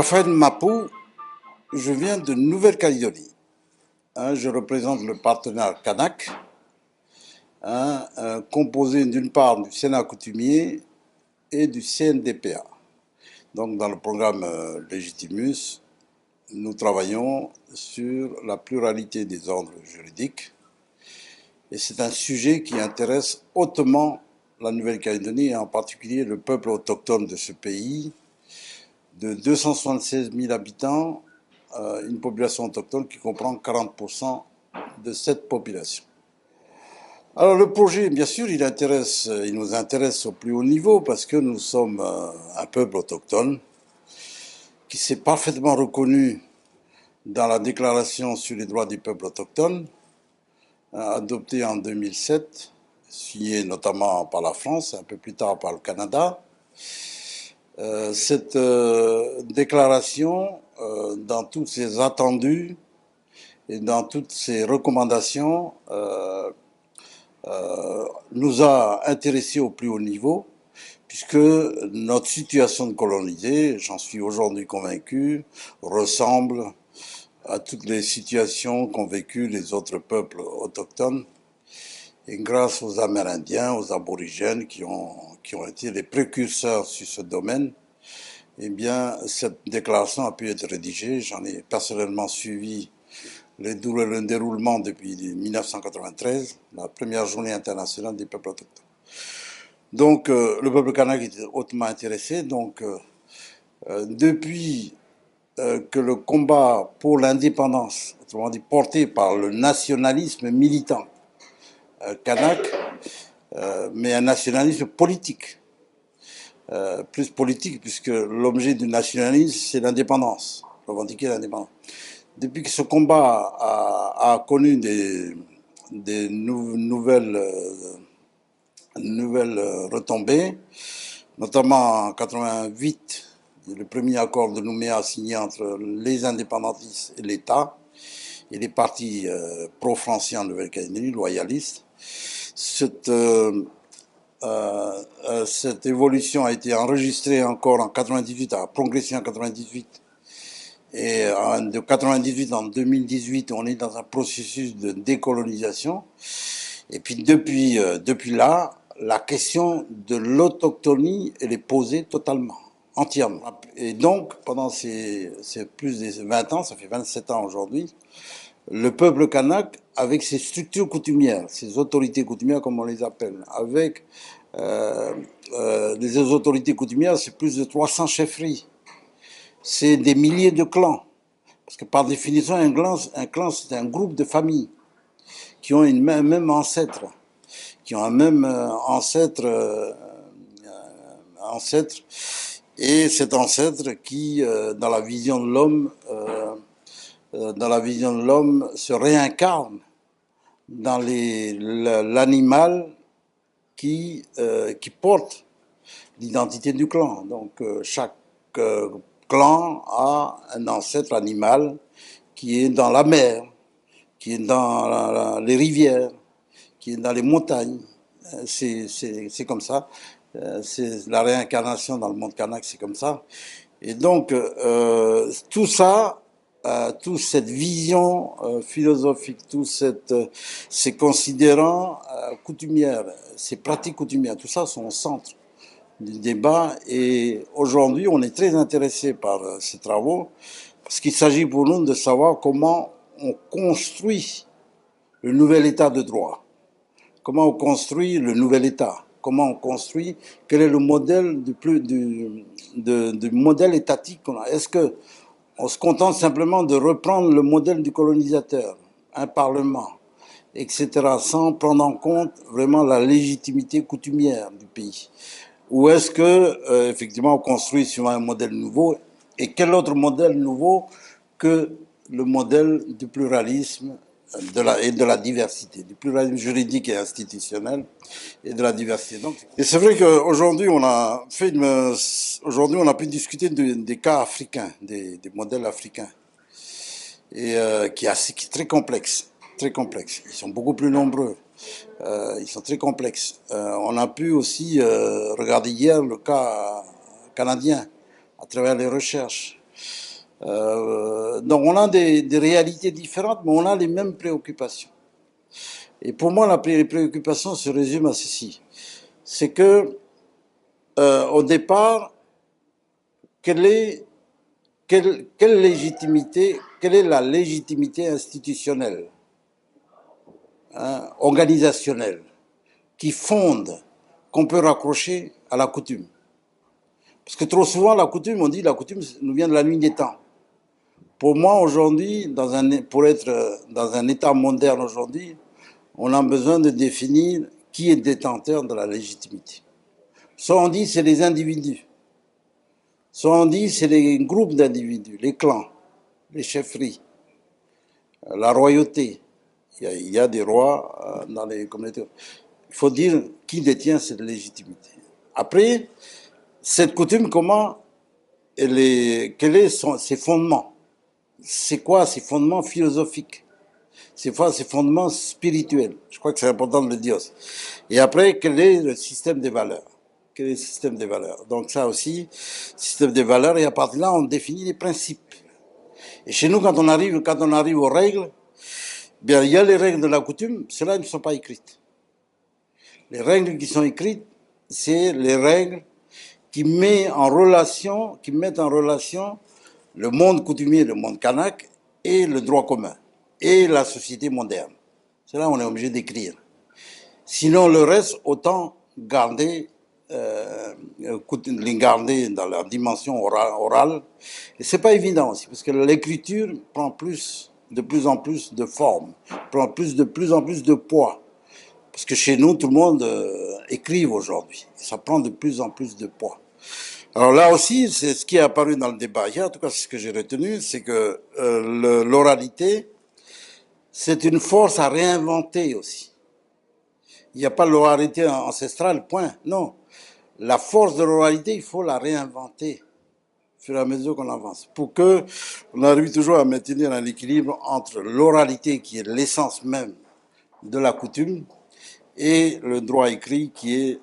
Raphaël Mapou, je viens de Nouvelle-Calédonie. Je représente le partenaire Kanak, composé d'une part du Sénat coutumier et du CNDPA. Donc dans le programme Legitimus, nous travaillons sur la pluralité des ordres juridiques. Et c'est un sujet qui intéresse hautement la Nouvelle-Calédonie et en particulier le peuple autochtone de ce pays, de 276 000 habitants, une population autochtone qui comprend 40% de cette population. Alors le projet, bien sûr, il nous intéresse au plus haut niveau parce que nous sommes un peuple autochtone qui s'est parfaitement reconnu dans la Déclaration sur les droits du peuple autochtone, adoptée en 2007, signée notamment par la France, un peu plus tard par le Canada. Cette déclaration, dans tous ses attendus et dans toutes ses recommandations, nous a intéressés au plus haut niveau, puisque notre situation de colonisé, j'en suis aujourd'hui convaincu, ressemble à toutes les situations qu'ont vécues les autres peuples autochtones. Et grâce aux Amérindiens, aux aborigènes qui ont été les précurseurs sur ce domaine, eh bien, cette déclaration a pu être rédigée. J'en ai personnellement suivi le déroulement depuis 1993, la première journée internationale des peuples autochtones. Donc, le peuple kanak était hautement intéressé. Donc, depuis que le combat pour l'indépendance, autrement dit porté par le nationalisme militant kanak, mais un nationalisme politique, plus politique, puisque l'objet du nationalisme, c'est l'indépendance, revendiquer l'indépendance. Depuis que ce combat a connu des nouvelles retombées, notamment en 88, le premier accord de Nouméa signé entre les indépendantistes et l'État, et les partis pro-français en Nouvelle-Calédonie, loyalistes. Cette évolution a été enregistrée encore en 98, a progressé en 98. Et de 98 en 2018, on est dans un processus de décolonisation. Et puis depuis là, la question de l'autochtonie, elle est posée totalement, entièrement. Et donc, pendant ces plus de 20 ans, ça fait 27 ans aujourd'hui, le peuple kanak, avec ses structures coutumières, ses autorités coutumières comme on les appelle, avec les autorités coutumières, c'est plus de 300 chefferies. C'est des milliers de clans. Parce que par définition, un clan c'est un groupe de familles qui ont un même ancêtre, qui ont un même ancêtre, et cet ancêtre qui, dans la vision de l'homme, se réincarne dans l'animal qui porte l'identité du clan. Donc chaque clan a un ancêtre animal qui est dans la mer, qui est dans les rivières, qui est dans les montagnes. C'est comme ça. C'est la réincarnation dans le monde kanak, c'est comme ça. Et donc, tout ça, toute cette vision philosophique, ces considérants coutumières, ces pratiques coutumières, tout ça sont au centre du débat. Et aujourd'hui, on est très intéressé par ces travaux parce qu'il s'agit pour nous de savoir comment on construit le nouvel état de droit, comment on construit le nouvel état, comment on construit, quel est le modèle du modèle étatique qu'on a. Est-ce que on se contente simplement de reprendre le modèle du colonisateur, un parlement, etc., sans prendre en compte vraiment la légitimité coutumière du pays? Ou est-ce que, effectivement, on construit sur un modèle nouveau? Et quel autre modèle nouveau que le modèle du pluralisme et de la diversité, du pluralisme juridique et institutionnel et de la diversité. Donc, et c'est vrai qu'aujourd'hui, on a pu discuter des cas africains, des modèles africains, et qui est très complexe, très complexe. Ils sont beaucoup plus nombreux. Ils sont très complexes. On a pu aussi regarder hier le cas canadien à travers les recherches. Donc on a des réalités différentes, mais on a les mêmes préoccupations. Et pour moi, les préoccupations se résument à ceci. C'est que, au départ, quelle est, quelle légitimité, quelle est la légitimité institutionnelle, hein, organisationnelle, qui fonde, qu'on peut raccrocher à la coutume? Parce que trop souvent, la coutume, on dit la coutume nous vient de la nuit des temps. Pour moi, aujourd'hui, pour être dans un État moderne aujourd'hui, on a besoin de définir qui est détenteur de la légitimité. Soit on dit c'est les individus, soit on dit c'est les groupes d'individus, les clans, les chefferies, la royauté. Il y a des rois dans les communautés. Il faut dire qui détient cette légitimité. Après, cette coutume, quels sont ses fondements? C'est quoi ses fondements philosophiques? C'est quoi ses fondements spirituels? Je crois que c'est important de le dire. Et après, quel est le système des valeurs? Quel est le système des valeurs? Donc ça aussi, système des valeurs, et à partir de là, on définit les principes. Et chez nous, quand on arrive aux règles, bien, il y a les règles de la coutume, celles-là ne sont pas écrites. Les règles qui sont écrites, c'est les règles qui mettent en relation le monde coutumier, le monde kanak, et le droit commun, et la société moderne. C'est là on est obligé d'écrire. Sinon, le reste, autant les garder dans leur dimension orale. Et c'est pas évident aussi, parce que l'écriture prend de plus en plus de forme, prend de plus en plus de poids. Parce que chez nous, tout le monde écrive aujourd'hui. Ça prend de plus en plus de poids. Alors là aussi, c'est ce qui est apparu dans le débat hier, en tout cas c'est ce que j'ai retenu, c'est que l'oralité, c'est une force à réinventer aussi. Il n'y a pas l'oralité ancestrale, point. Non. La force de l'oralité, il faut la réinventer au fur et à mesure qu'on avance. Pour que on arrive toujours à maintenir un équilibre entre l'oralité, qui est l'essence même de la coutume, et le droit écrit, qui est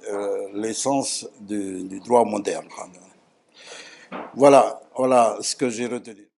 l'essence du droit moderne. Voilà ce que j'ai retenu.